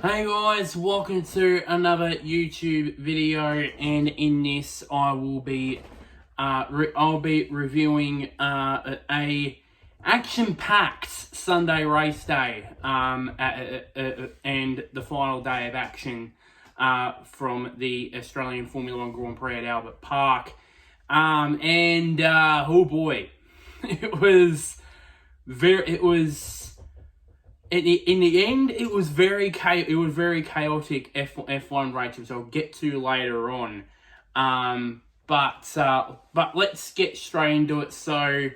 Hey guys, welcome to another YouTube video, and in this I'll be reviewing a action-packed Sunday race day and the final day of action from the Australian Formula One Grand Prix at Albert Park. Oh boy, it was in the end, it was very chaotic F1 race, which I'll get to later on. But let's get straight into it. So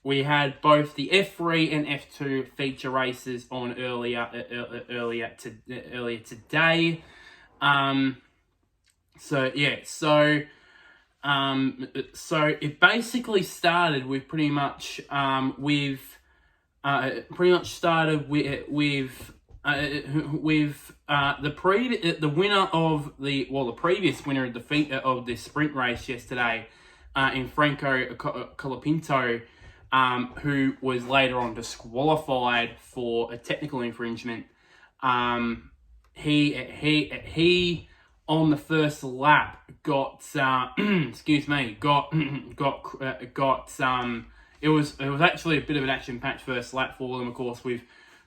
we had both the F3 and F2 feature races on earlier today. So it basically started with the winner of the previous winner of the sprint race yesterday, in Franco Colapinto, who was later on disqualified for a technical infringement. He on the first lap got it was actually a bit of an action-packed first lap for them, of course, with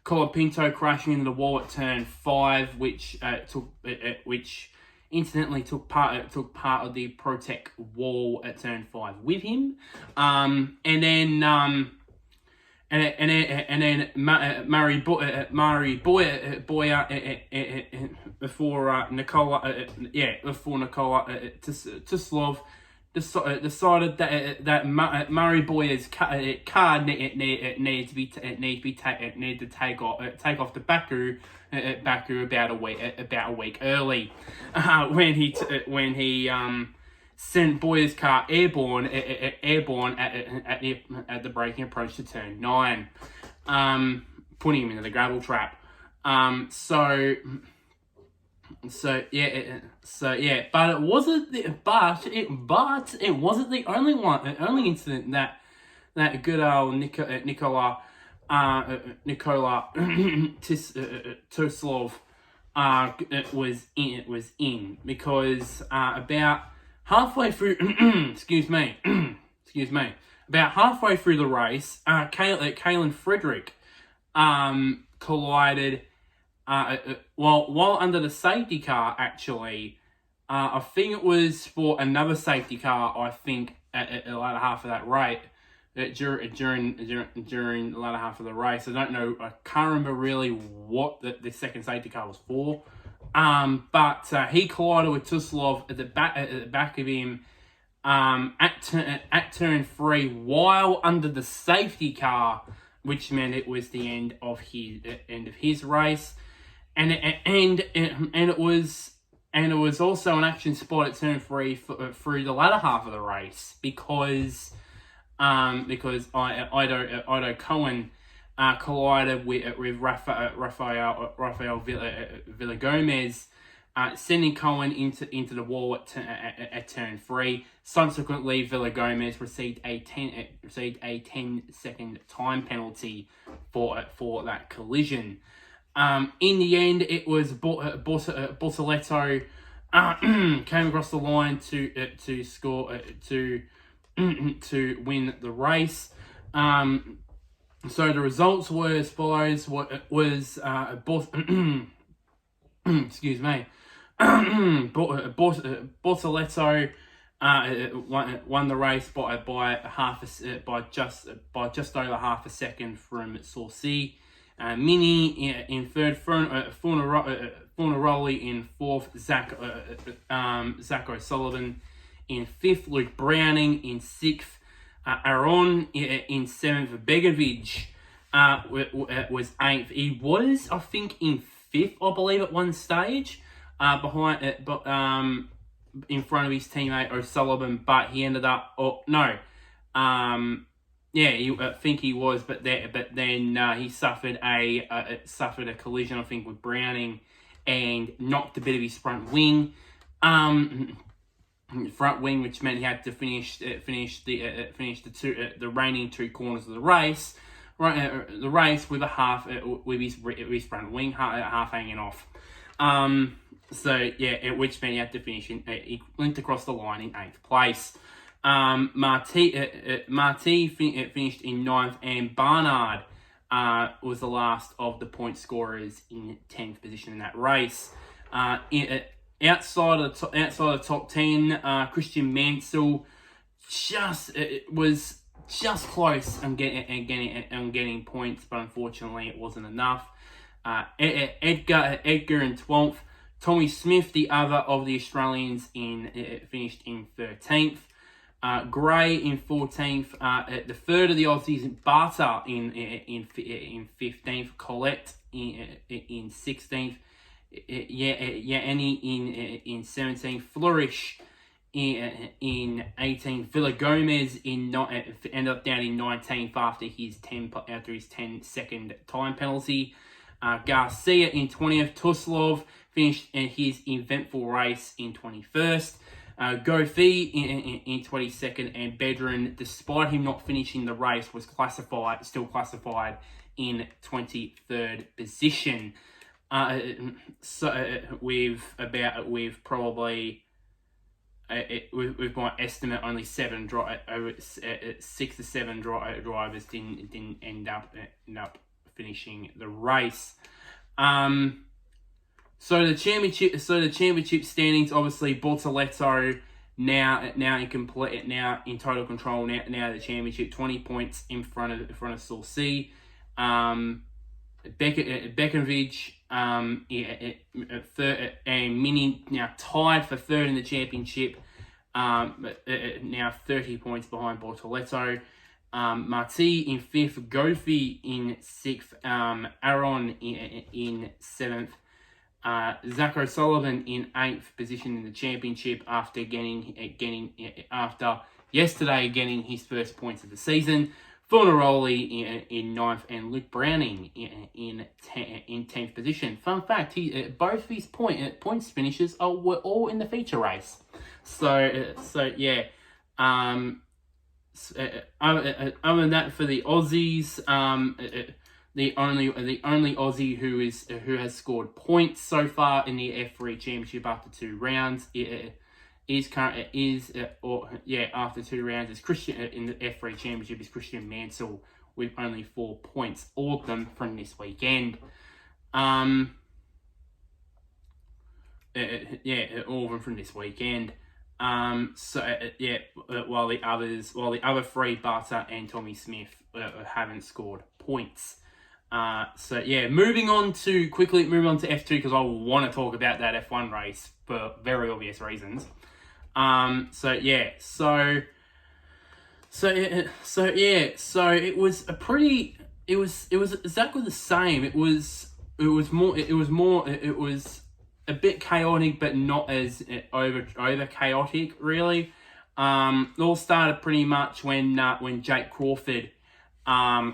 Colapinto crashing into the wall at turn 5, which incidentally took part of the Protec wall at turn 5 with him, and then Murray Boyer before Nikola Tuslov decided that Murray Boyer's car needed to take off to Baku about a week early, when he sent Boyer's car airborne at the braking approach to turn 9, putting him into the gravel trap. But it wasn't the only incident that good old Nikola Tuslov was in, because about halfway through, about halfway through the race, Kalen Frederick collided while under the safety car. Actually, I think it was for another safety car. I think at the latter half of that race, during the latter half of the race. I don't know. I can't remember really what the second safety car was for. But he collided with Tuslov at the back of him at turn 3 while under the safety car, which meant it was the end of his race, and it was also an action spot at turn 3 through the latter half of the race, because Ido Cohen collided with Rafael Villagomez, sending Cohen into the wall at turn 3. Subsequently, Villagomez received a 10-second time penalty for that collision. In the end, it was Bortoleto came across the line to score to win the race. So the results were as follows: Bortoleto won the race by just over half a second from Sorcy. Mini in third, Fornaroli in fourth, Zach O'Sullivan in fifth, Luke Browning in sixth, Aaron in seventh, Begovic was eighth. He was, I think, in fifth, I believe, at one stage, in front of his teammate O'Sullivan, but he ended up, I think he was, but then he suffered a collision, I think, with Browning, and knocked a bit of his front wing. Which meant he had to finish the reigning two corners of the race the race with with his front wing half hanging off. So yeah, at which meant he had to finish he linked across the line in 8th place. Marti finished in 9th, and Barnard was the last of the point scorers in 10th position in that race. Outside of the top 10, Christian Mansell was just close on getting points, but unfortunately it wasn't enough. Edgar in 12th. Tommy Smith, the other of the Australians, finished in 13th. Gray in 14th. The third of the Aussies, Barter in 15th. Collette in 16th. Yanni in 17th. Flourish in 18th. Villa Gomez ended up down in 19th after his 10-second time penalty. Garcia in 20th. Tuslov finished his eventful race in 21st. Gofi in 22nd, and Bedrin, despite him not finishing the race, was still classified in 23rd position. We've my estimate, only 6 to 7 drivers didn't end up finishing the race. So the championship standings, obviously Bortoleto now in total control now the championship, 20 points in front of Saucy. Bekovic and Mini now tied for third in the championship, now 30 points behind Bortoleto. Marti in 5th, Gofi in 6th, Aaron in 7th. Zach O'Sullivan in 8th position in the championship after yesterday getting his first points of the season. Fornaroli in 9th, and Luke Browning in 10th position. Fun fact: both his points finishes were all in the feature race. So yeah. Other than that, for the Aussies, the only Aussie who has scored points so far in the F3 Championship after 2 rounds after 2 rounds is Christian in the F3 Championship is Christian Mansell with only 4 points, all of them from this weekend. All of them from this weekend. While the other 3, Barter and Tommy Smith, haven't scored points. Moving on to F2, because I want to talk about that F1 race for very obvious reasons. It was exactly the same. It was a bit chaotic, but not as over chaotic, really. It all started pretty much when Jake Crawford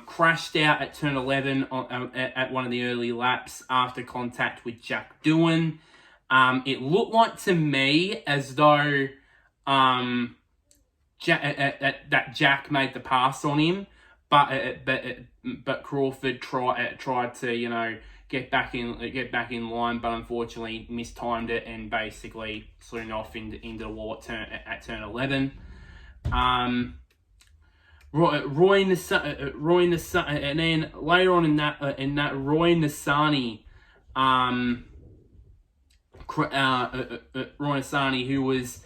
crashed out at turn 11 at one of the early laps after contact with Jack Doohan. It looked like to me as though Jack made the pass on him, but Crawford tried to get back in line, but unfortunately mistimed it and basically slid off into the wall at turn 11. Roy Nassani, and then later on in that Roy Nassani, who was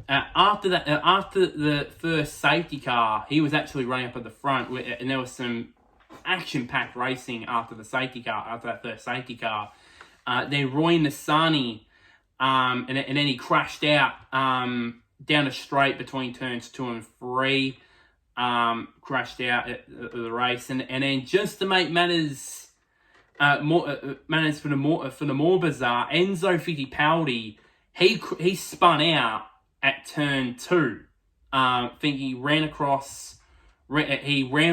after the first safety car, he was actually running up at the front, and there was some action-packed racing after that first safety car. Then Roy Nassani, and then he crashed out down a straight between turns 2 and 3. Crashed out at the race, and then just to make matters for the more bizarre, Enzo Fittipaldi, he spun out at turn 2. Think he ran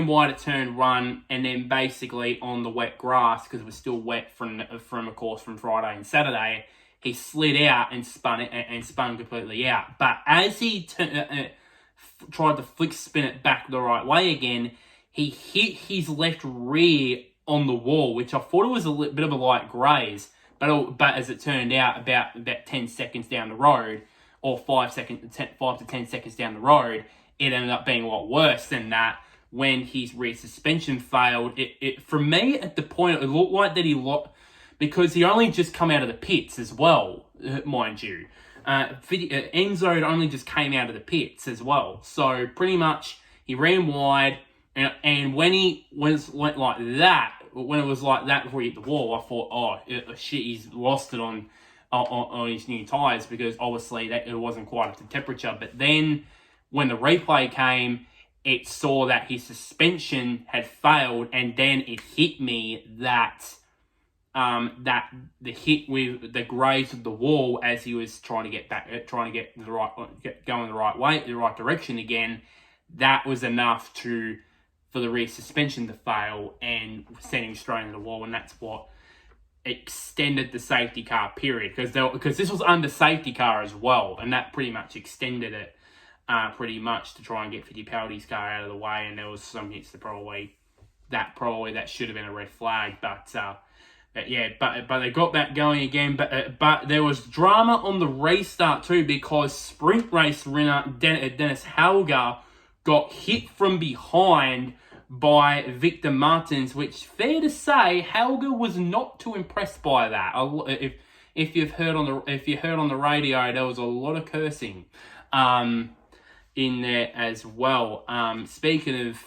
wide at turn 1, and then basically on the wet grass, because it was still wet from of course from Friday and Saturday, he slid out and spun completely out. But as he tried to flick spin it back the right way again, he hit his left rear on the wall, which I thought it was a bit of a light graze, but as it turned out, about 10 seconds down the road, or 5 to 10 seconds down the road, it ended up being a lot worse than that. When his rear suspension failed, it for me at the point, it looked like that he lost, because he only just come out of the pits as well, mind you. Enzo had only just came out of the pits as well. So pretty much he ran wide, and when it was like that before he hit the wall, I thought, oh shit, he's lost it on his new tyres, because obviously that it wasn't quite up to temperature. But then when the replay came, it saw that his suspension had failed, and then it hit me that the hit with the graze of the wall as he was trying to get going the right way, the right direction again, that was enough for the rear suspension to fail and send him straight into the wall, and that's what extended the safety car period, because this was under safety car as well, and that pretty much extended it pretty much to try and get Fittipaldi's car out of the way. And there was some hits that probably should have been a red flag, but they got that going again. But there was drama on the restart too, because sprint race winner Dennis Hauger got hit from behind by Victor Martins, which, fair to say, Hauger was not too impressed by that. If you heard on the radio, there was a lot of cursing in there as well. Speaking of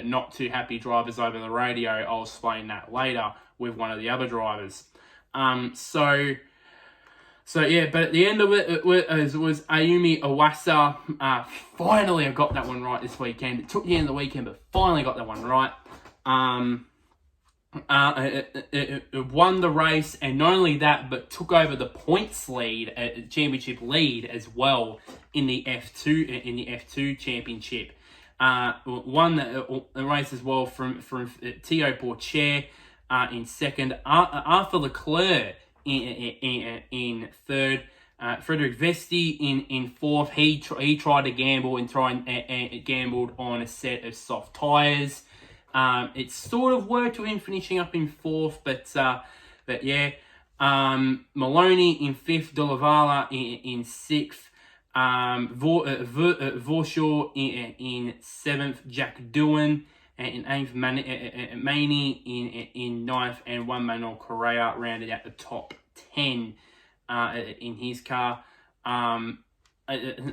not too happy drivers over the radio, I'll explain that later with one of the other drivers. So yeah, but at the end of it was Ayumi Iwasa. Finally, I got that one right this weekend. It took the end of the weekend, but finally got that one right. It won the race, and not only that, but took over the points lead, championship lead as well in the F2 championship. Won the race as well from Théo Pourchaire in second, Arthur Leclerc in third, Frederick Vesti in fourth. He tried to gamble and gambled on a set of soft tyres. It sort of worked with him finishing up in fourth, but yeah. Maloney in fifth, Dolavala in sixth, Vorshaw in seventh, Jack Doohan in eighth, Maney in ninth, and Juan Manuel Correa rounded out the top 10 in his car. Outside of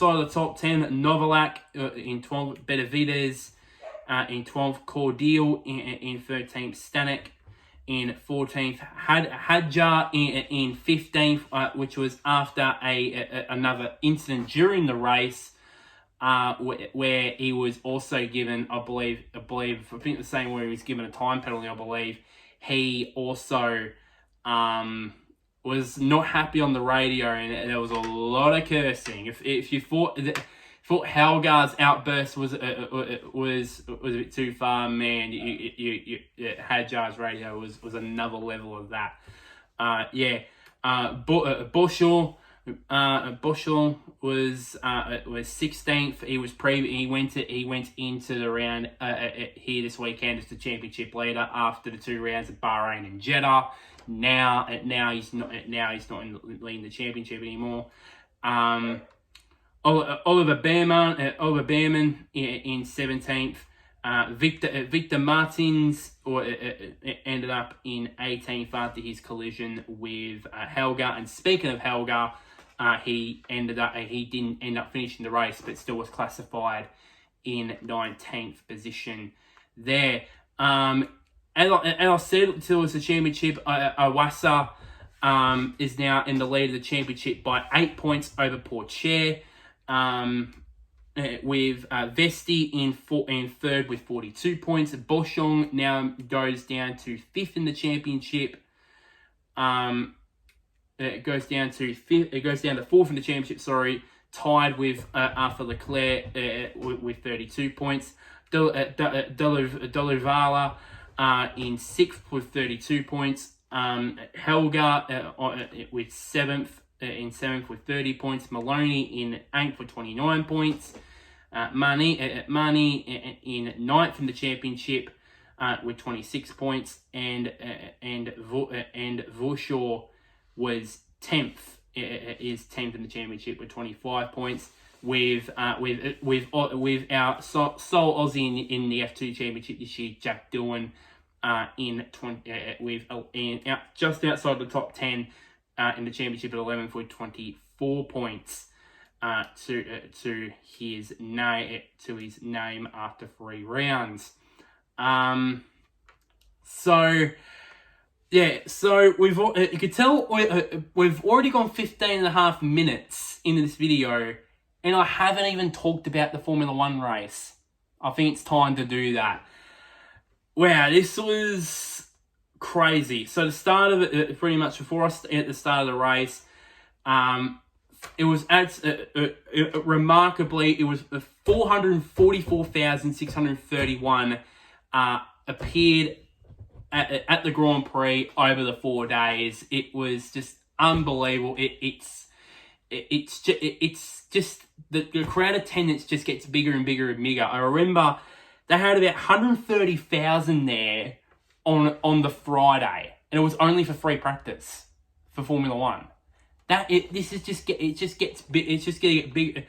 the top 10, Novalak in 12th, Benavides in 12th, Cordial in 13th, Stanek in 14th, Hadjar in 15th, which was after another incident during the race, where he was also given, I think the same where he was given a time penalty, I believe. He also was not happy on the radio, and there was a lot of cursing. If you thought Hauger's outburst was a bit too far, man, Hadjar's radio was another level of that. Bushell was 16th. He went into the round here this weekend as the championship leader after the 2 rounds of Bahrain and Jeddah. Now he's not leading the championship anymore. Oliver Behrman in 17th. Victor Martins ended up in 18th after his collision with Helga. And speaking of Helga, he didn't end up finishing the race, but still was classified in 19th position there. As I said, towards the championship, Iwasa is now in the lead of the championship by 8 points over Pourchaire, with Vesti in third with 42 points. Boschung now goes down to 5th in the championship. It goes down to 4th in the championship, tied with Arthur Leclerc with 32 points. Dolivala in 6th with 32 points. Helga with 7th with 30 points. Maloney in 8th with 29 points. Money in ninth in the championship with 26 points, and Vauchor was 10th. Is 10th in the championship with 25 points. With our sole Aussie in the F2 championship this year, Jack Doohan, just outside the top 10 in the championship at 11th with 24 points to his name after 3 rounds. So you could tell we've already gone 15 and a half minutes into this video, and I haven't even talked about the Formula 1 race. I think it's time to do that. Wow, this was crazy. So the start of it, pretty much before at the start of the race, it was remarkably, it was 444,631 appeared at the Grand Prix over the 4 days. It was just unbelievable. It's just the crowd attendance just gets bigger and bigger and bigger. I remember they had about 130,000 there on the Friday, and it was only for free practice for Formula 1. It's just getting bigger.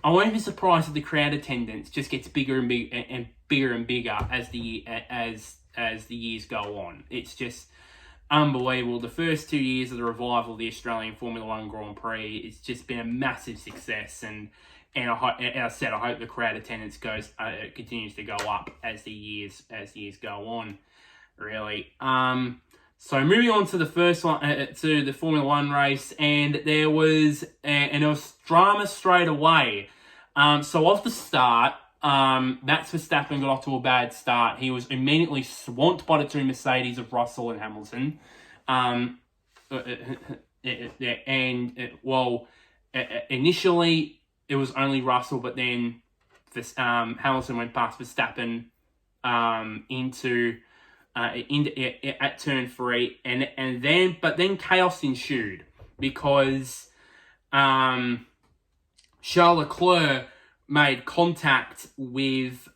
I won't be surprised if the crowd attendance just gets bigger and bigger as the years go on. It's just unbelievable. The first 2 years of the revival of the Australian Formula 1 Grand Prix, it's just been a massive success, and as I said, I hope the crowd attendance continues to go up as the years go on. Really. So moving on to the first one, to the Formula 1 race, and there was drama straight away. So off the start, Max Verstappen got off to a bad start. He was immediately swamped by the 2 Mercedes of Russell and Hamilton. Initially it was only Russell, but then Hamilton went past Verstappen at turn 3, and then chaos ensued because Charles Leclerc made contact with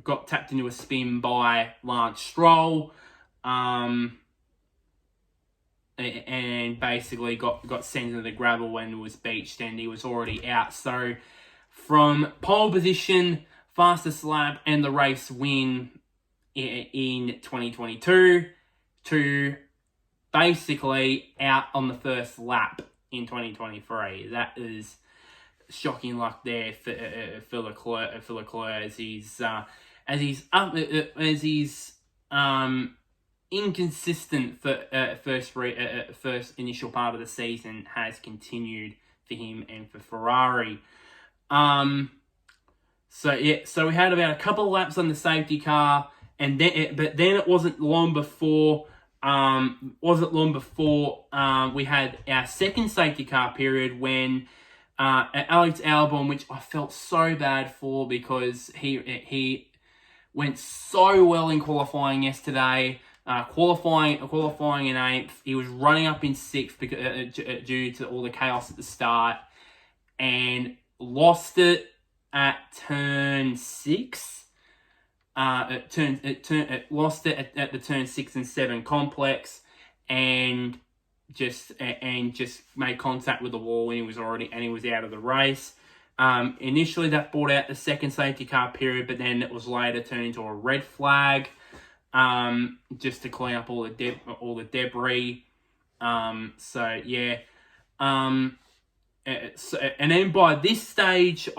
got tapped into a spin by Lance Stroll, and basically got sent into the gravel when it was beached, and he was already out. So from pole position, fastest lap, and the race win in 2022 to basically out on the first lap in 2023. That is shocking luck there for Leclerc as he's inconsistent for first initial part of the season has continued for him and for Ferrari. So we had about a couple of laps on the safety car, and then it wasn't long before we had our second safety car period when Alex Albon, which I felt so bad for because he went so well in qualifying yesterday. Qualifying in 8th, he was running up in 6th because due to all the chaos at the start, and lost it at turn 6. Lost it at the turn 6 and 7 complex, and just made contact with the wall when he was out of the race. Initially, that brought out the second safety car period, but then it was later turned into a red flag, just to clean up all the debris. And then by this stage,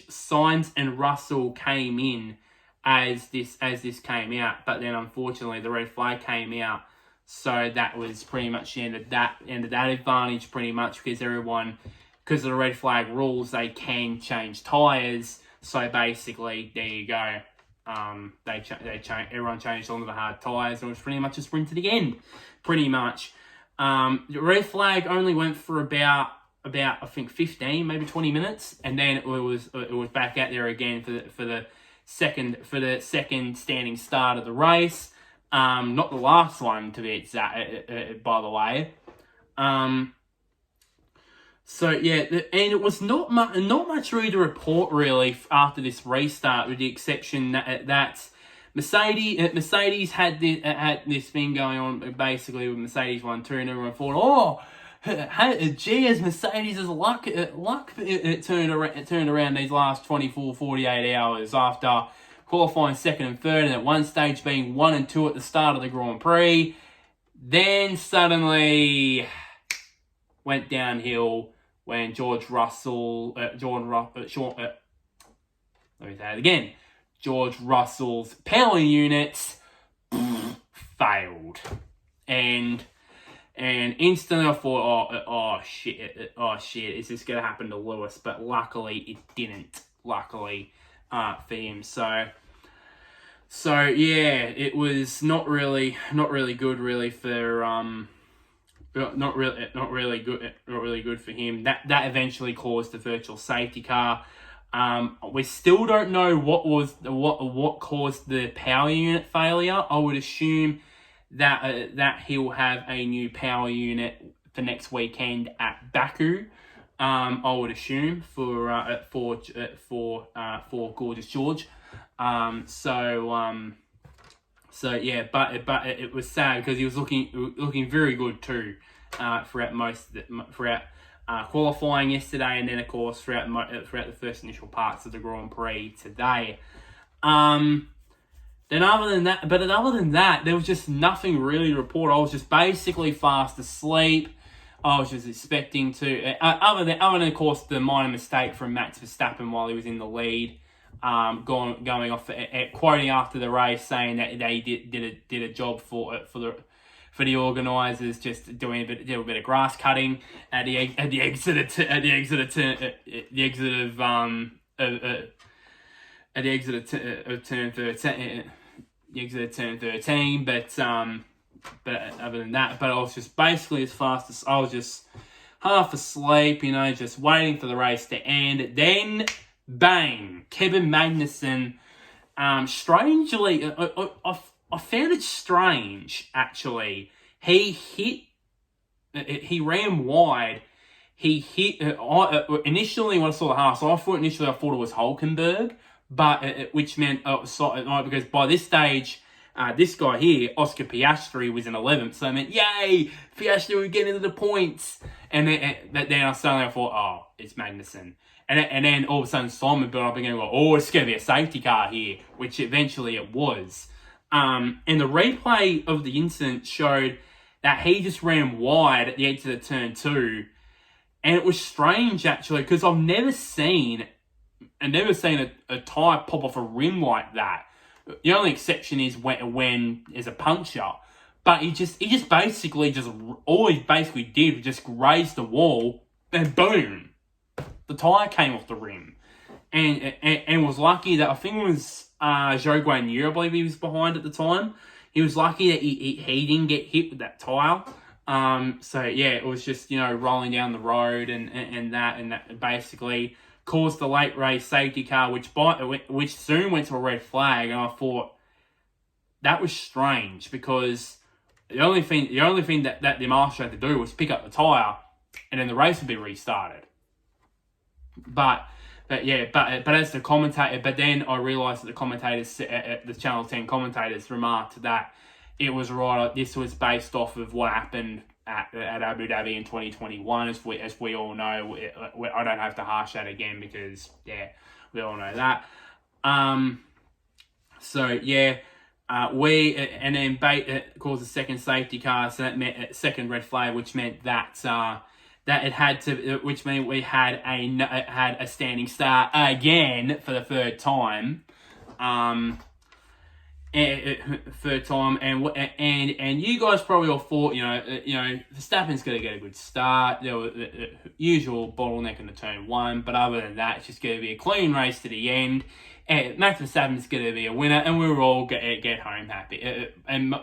Sainz and Russell came in as this came out, but then unfortunately the red flag came out, so that was pretty much the end of that advantage, pretty much, because of the red flag rules, they can change tires. So basically, there you go. Everyone changed onto the hard tires, and it was pretty much a sprint to the end, pretty much. The red flag only went for about I think 15, maybe 20 minutes, and then it was back out there again for the second standing start of the race. Not the last one, to be exact, by the way. So yeah, and it was not much really to report really after this restart, with the exception that Mercedes had this thing going on basically with Mercedes 1-2, and everyone thought, gee, as Mercedes' luck turned around these last 24, 48 hours after qualifying second and third, and at one stage being 1 and 2 at the start of the Grand Prix. Then suddenly went downhill when George Russell's power units failed, and instantly I thought, oh shit, is this gonna happen to Lewis? But luckily it didn't. Luckily, for him. So yeah, it was not really good really for not really good for him. That eventually caused the virtual safety car. We still don't know what caused the power unit failure. I would assume that he'll have a new power unit for next weekend at Baku. I would assume for Gorgeous George. So yeah, but it was sad because he was looking very good too throughout qualifying yesterday, and then of course throughout the first initial parts of the Grand Prix today. Then other than that, there was just nothing really to report. I was just basically fast asleep. I was just expecting to, other than of course the minor mistake from Max Verstappen while he was in the lead, going off quoting after the race saying that they did a job for the organisers, just doing a bit of grass cutting at the exit of turn 13, but other than that, I was just basically I was just half asleep, just waiting for the race to end. Then, bang! Kevin Magnussen, strangely, I found it strange, actually. He ran wide. He hit, initially when I saw the half, so I thought it was Hulkenberg, but which meant, because by this stage, this guy here, Oscar Piastri, was in 11th, so I meant, yay, Piastri would get into the points. And then I thought, oh, it's Magnussen. And then all of a sudden Simon built up again and go, oh, it's going to be a safety car here, which eventually it was. And the replay of the incident showed that he just ran wide at the exit of turn 2. And it was strange, actually, because I've never seen a tyre pop off a rim like that. The only exception is when there's a puncture. But all he basically did was just raise the wall, and boom, the tyre came off the rim. And was lucky that, I think it was Zhou Guanyu, I believe he was behind at the time. He was lucky that he didn't get hit with that tyre. So yeah, it was just, rolling down the road and that basically caused the late race safety car, which soon went to a red flag. And I thought that was strange, because the only thing that the marshal had to do was pick up the tyre, and then the race would be restarted. But as the commentator, but then I realised that the commentators, the Channel 10 commentators, remarked that it was right. This was based off of what happened at Abu Dhabi in 2021, as we all know. I don't have to hash that again, because we all know that. Then Bate caused a second safety car, so that meant second red flag, which meant that which meant we had a standing start again for the third time. Third time, and you guys probably all thought, Verstappen's going to get a good start. There was the usual bottleneck in the turn 1, but other than that, it's just going to be a clean race to the end. And Max Verstappen's going to be a winner, and we'll all get home happy. And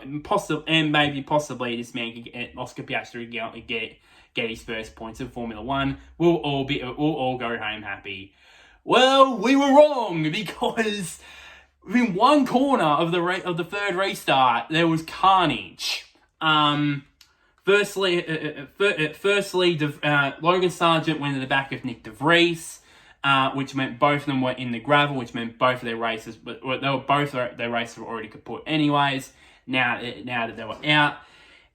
maybe possibly this man can get Oscar Piastri get his first points in Formula 1. We'll all go home happy. Well, we were wrong, because within one corner of the third restart, there was carnage. Firstly, Logan Sargent went in the back of Nick De Vries, which meant both of them were in the gravel, which meant both of their races, but their races were already kaput anyways. Now that they were out,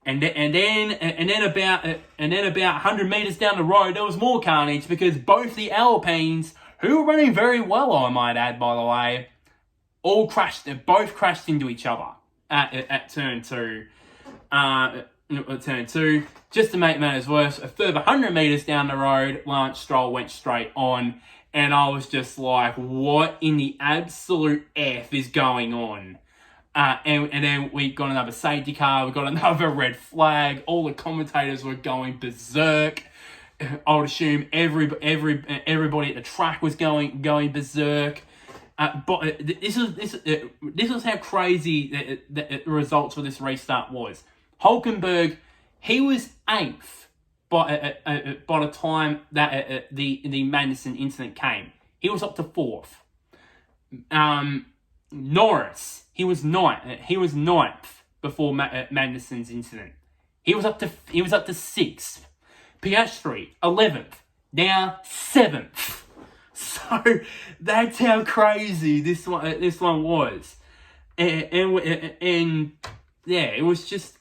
and then about 100 meters down the road, there was more carnage because both the Alpines, who were running very well, I might add, by the way, both crashed into each other at turn two. Turn two. Just to make matters worse, a further 100 meters down the road, Lance Stroll went straight on, and I was just like, what in the absolute F is going on? And then we got another safety car, we got another red flag, all the commentators were going berserk. I would assume everybody at the track was going berserk. But this was how crazy the results for this restart was. Hulkenberg, he was 8th by the time that the Magnussen incident came. He was up to 4th. Norris, he was 9th before Magnussen's incident. He was up to 6th. Piastri, 11th, now 7th. So that's how crazy this one was, and yeah, it was just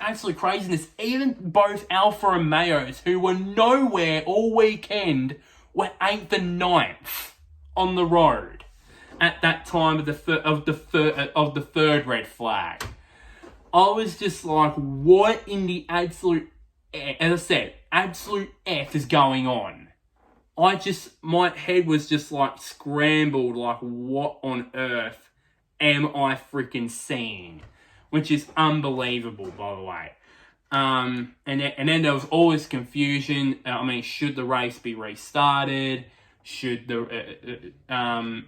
absolute craziness. Even both Alfa Romeos, who were nowhere all weekend, were 8th and 9th on the road at that time of the third red flag. I was just like, what in the absolute, as I said, absolute F is going on? My head was just like scrambled, like, what on earth am I freaking seeing? Which is unbelievable, by the way. And then there was all this confusion. Should the race be restarted? Is there going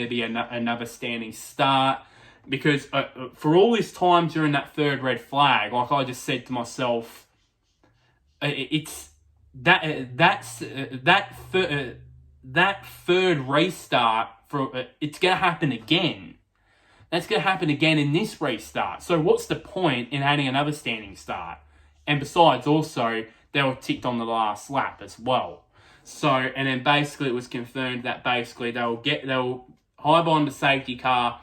to be another standing start? Because for all this time during that third red flag, like I just said to myself, that third restart it's going to happen again. That's going to happen again in this restart. So what's the point in adding another standing start? And besides, also, they were ticked on the last lap as well. So, and then basically it was confirmed that basically they'll high bond the safety car.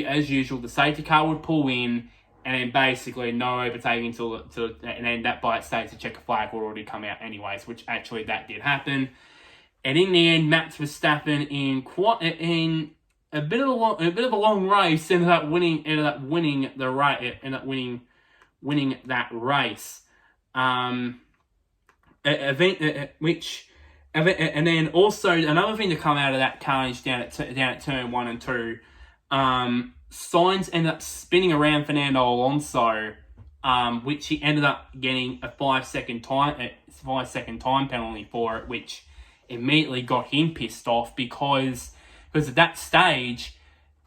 As usual, the safety car would pull in, and then basically no overtaking and then that by its stage the checker flag would already come out anyways, which actually that did happen. And in the end, Max Verstappen in a bit of a long race ended up winning that race. And then also another thing to come out of that carnage down at turn 1 and 2. Sainz ended up spinning around Fernando Alonso, which he ended up getting a 5-second time penalty for it, which immediately got him pissed off because at that stage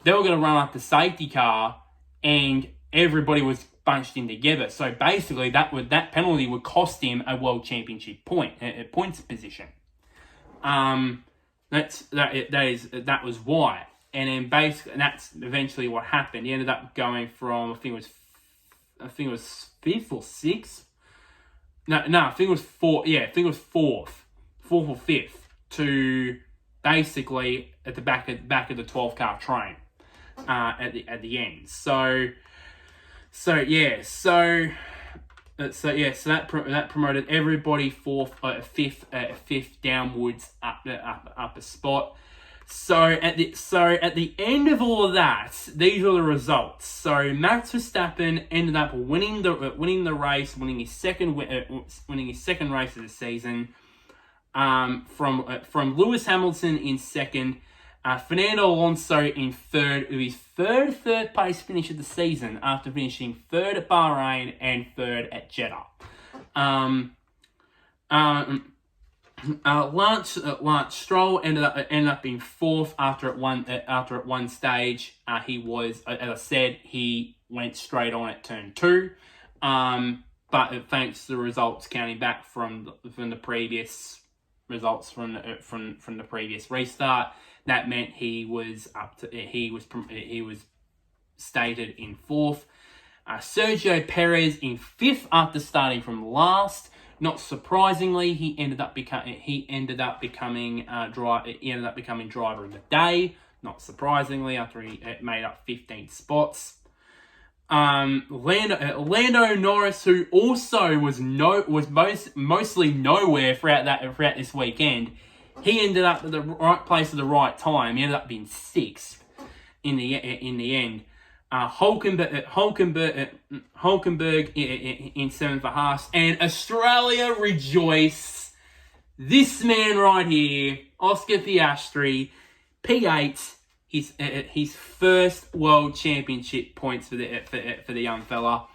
they were going to run up the safety car and everybody was bunched in together. So basically that penalty would cost him a world championship points position. That was why. And then basically, and that's eventually what happened. He ended up going from, I think it was 5th or 6th. No, I think it was 4th. Yeah, I think it was 4th or 5th to basically at the back of the 12 car train at the end. So that promoted everybody fifth downwards up a spot. So at the end of all of that, these are the results. So Max Verstappen ended up winning the race, winning his second race of the season. From Lewis Hamilton in second, Fernando Alonso in third, with his third place finish of the season after finishing third at Bahrain and third at Jeddah. Lance Stroll ended up being fourth after at one stage. He was, as I said, he went straight on at turn 2. But thanks to the results counting back from the previous results from the previous restart. That meant he was stated in fourth. Sergio Perez in fifth after starting from last. Not surprisingly, he ended up becoming driver of the day. Not surprisingly, after he made up 15 spots. Lando Norris, who also was mostly nowhere throughout this weekend, he ended up at the right place at the right time. He ended up being sixth in the end. Hulkenberg in seventh for Haas, and Australia rejoice. This man right here, Oscar Piastri, P8. His first World Championship points for the young fella.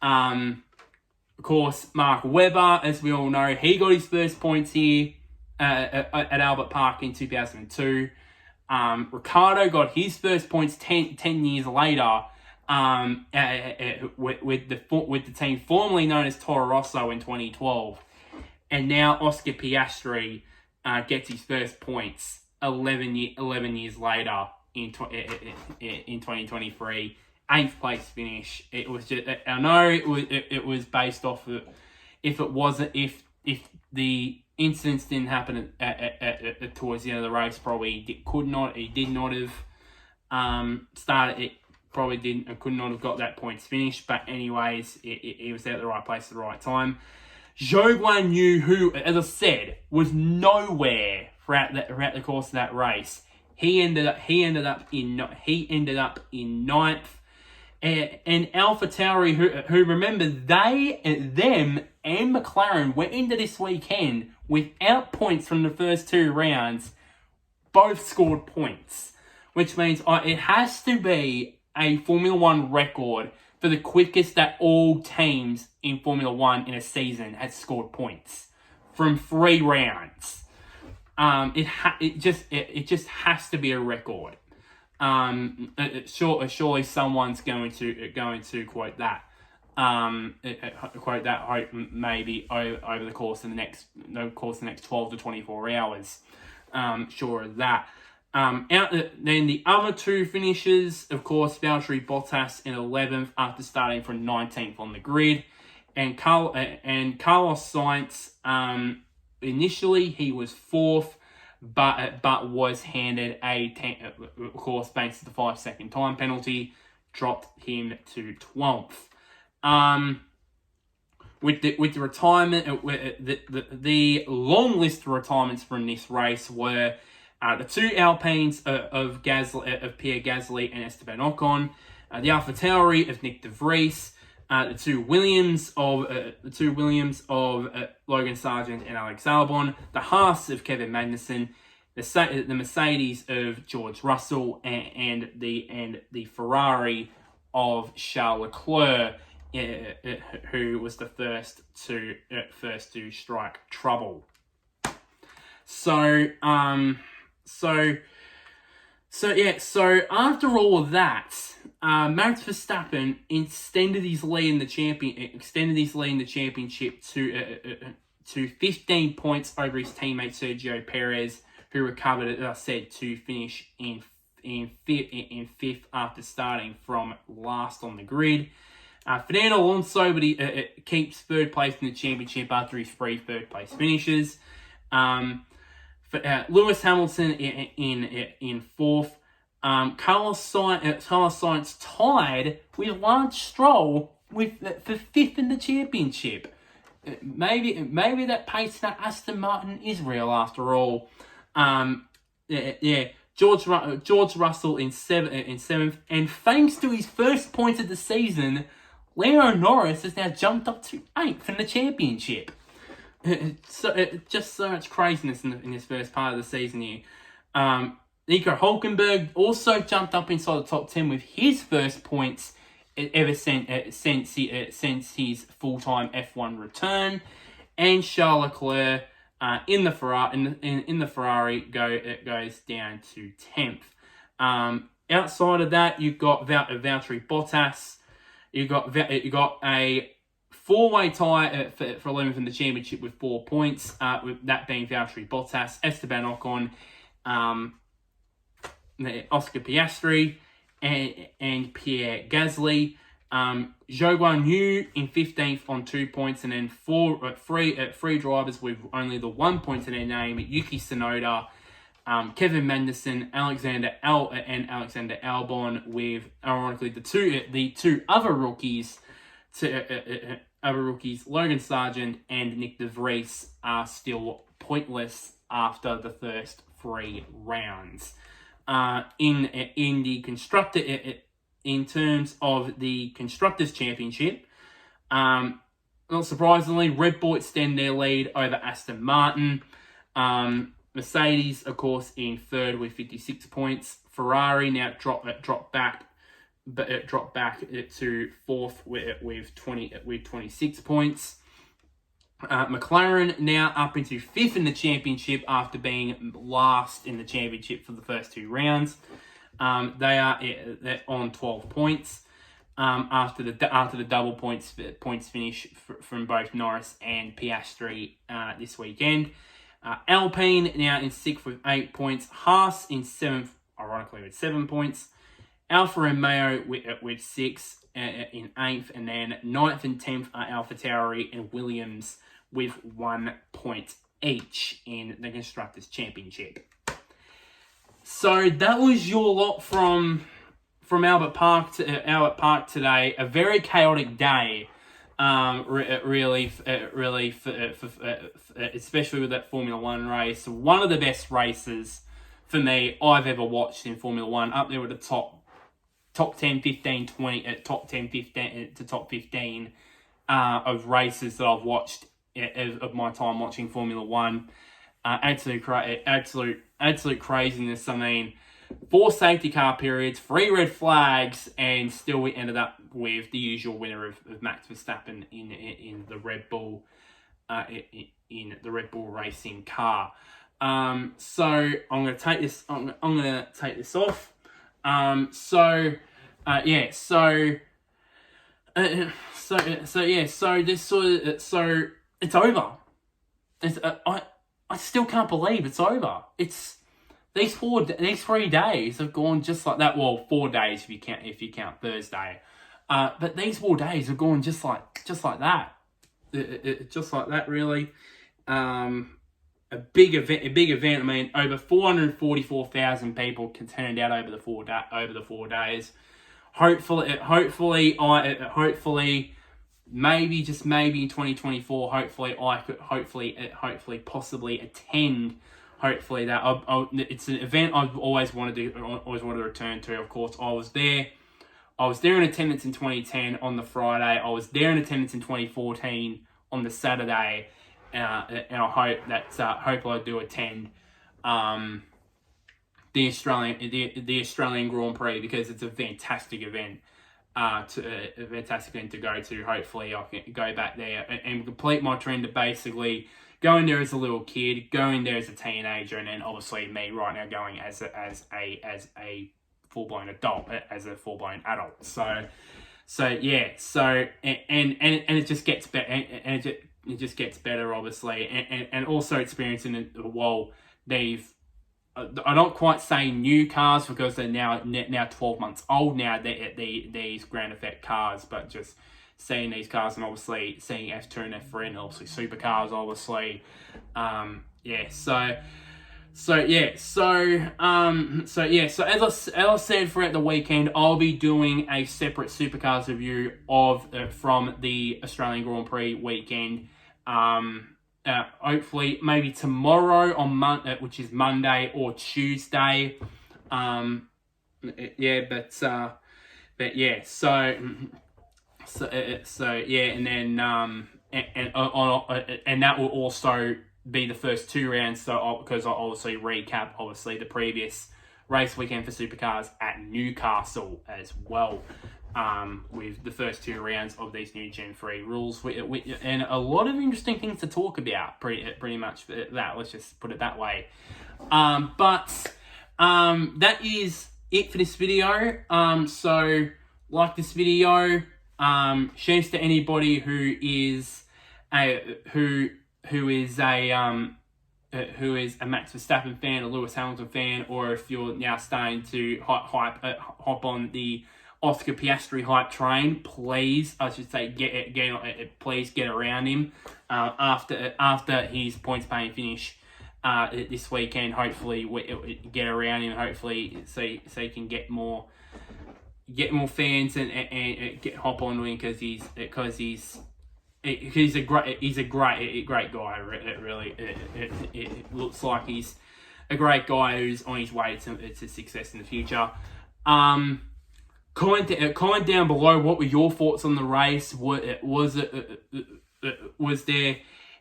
Of course, Mark Webber, as we all know, he got his first points here at Albert Park in 2002. Ricardo got his first points 10 years later with the team formerly known as Toro Rosso in 2012. And now Oscar Piastri gets his first points 11 years later in 2023. 8th place finish. It was just, I know it was based off of, if the incidents didn't happen at towards the end of the race, probably he did not have started it, probably didn't and could not have got that points finish. But anyways, he was there at the right place at the right time. Zhou Guan Yu, who, as I said, was nowhere throughout the course of that race, he ended up in ninth. And AlphaTauri, who remember, them and McLaren went into this weekend without points from the first two rounds. Both scored points, which means it has to be a Formula One record for the quickest that all teams in Formula One in a season had scored points from 3 rounds. It just has to be a record. Surely someone's going to quote that. Hope maybe over the course of the next 12 to 24 hours. Sure of that. Then the other two finishes, of course, Valtteri Bottas in 11th after starting from 19th on the grid, and Carlos Sainz. Initially, he was 4th, but was handed of course, thanks to the 5-second time penalty, dropped him to 12th. With the retirement, the long list of retirements from this race were the 2 Alpines of Pierre Gasly and Esteban Ocon, the AlphaTauri of Nick de Vries, the two Williams of Logan Sargent and Alex Albon, the Haas of Kevin Magnussen, the Mercedes of George Russell, and the Ferrari of Charles Leclerc, who was the first to strike trouble. So after all of that, Max Verstappen extended his lead in the championship to 15 points over his teammate Sergio Perez, who recovered, as I said, to finish in fifth after starting from last on the grid. Fernando Alonso, but he keeps 3rd place in the championship after his 3 third-place finishes. Lewis Hamilton in 4th. Carlos Sainz tied with Lance Stroll for 5th in the championship. Maybe that pace that Aston Martin is real after all. George Russell in 7th, and thanks to his first points of the season, Lando Norris has now jumped up to 8th in the championship. Just so much craziness in this first part of the season here. Nico Hulkenberg also jumped up inside the top 10 with his first points ever since his full-time F1 return, and Charles Leclerc in the Ferrari goes down to 10th. Outside of that, you've got Valtteri Bottas. You got a four-way tie for 11th in the championship with 4 points, with that being Valtteri Bottas, Esteban Ocon, Oscar Piastri, and Pierre Gasly. Zhou Guanyu in 15th on 2 points, and then three drivers with only the 1 point to their name: Yuki Tsunoda, Kevin Magnussen, Alexander Albon, with ironically the two other rookies, Logan Sargent and Nick De Vries, are still pointless after the first 3 rounds. In terms of the Constructors' Championship, not surprisingly, Red Bull extend their lead over Aston Martin. Mercedes, of course, in third with 56 points. Ferrari now dropped back to fourth with 26 points. McLaren now up into fifth in the championship after being last in the championship for the first 2 rounds. They're on 12 points after the double points finish from both Norris and Piastri this weekend. Alpine now in 6th with 8 points. Haas in 7th, ironically, with 7 points. Alfa Romeo with 6 in 8th, and then 9th and 10th are AlphaTauri and Williams with 1 point each in the Constructors' Championship. So that was your lot from Albert Park today. A very chaotic day, really, especially with that Formula One race. One of the best races for me I've ever watched in Formula One. Up there with the top 10, 15, 20, top 10, 15 to top 15 of races that I've watched of my time watching Formula One. Absolute craziness. I mean, 4 safety car periods, 3 red flags, and still we ended up with the usual winner of Max Verstappen in the Red Bull in the Red Bull racing car. So I'm gonna take this. I'm gonna take this off. So it's over. I still can't believe it's over. It's these 3 days have gone just like that. Well, 4 days if you count Thursday. But these 4 days have gone just like that. Just like that, really. A big event. I mean, over 444,000 people turned out over the 4 days. Hopefully, maybe in 2024, possibly attend. Hopefully that it's an event I've always wanted to return to. Of course, I was there in attendance in 2010 on the Friday. I was there in attendance in 2014 on the Saturday, and I hope I do attend the Australian Grand Prix, because it's a fantastic event. To go to. Hopefully I can go back there and complete my trend of basically going there as a little kid, going there as a teenager, and then obviously me right now going as a full-blown adult, as a full-blown adult. So yeah. So and it just gets better, and it just gets better, obviously, and also experiencing it while they've. I don't quite say new cars, because they're now 12 months old now, these Grand Effect cars, but just seeing these cars, and obviously seeing F2 and F3 and obviously supercars, obviously. So as I said, throughout the weekend, I'll be doing a separate supercars review from the Australian Grand Prix weekend. Hopefully maybe tomorrow on which is Monday or Tuesday. And that will also be the first 2 rounds. So because I'll obviously recap the previous race weekend for supercars at Newcastle as well. With the first 2 rounds of these new Gen 3 rules, and a lot of interesting things to talk about, pretty much that, let's just put it that way. But that is it for this video. So like this video, Shouts to anybody who is a Max Verstappen fan, a Lewis Hamilton fan, or if you're now starting to hop on the Oscar Piastri hype train, please, I should say, please get around him after his points paying finish this weekend. Hopefully, get around him. Hopefully, so he can get more fans and hop onto him because he's a great guy. It looks like he's a great guy who's on his way to success in the future. Comment down below, what were your thoughts on the race? Was there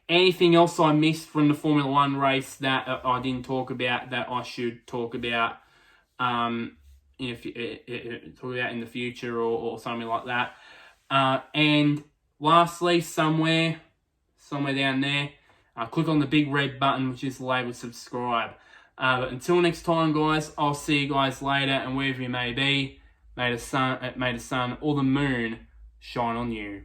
anything else I missed from the Formula One race that I didn't talk about that I should talk about? Talk about in the future or something like that. And lastly, somewhere down there, click on the big red button which is labeled subscribe. But until next time, guys, I'll see you guys later, and wherever you may be, may the sun or the moon shine on you.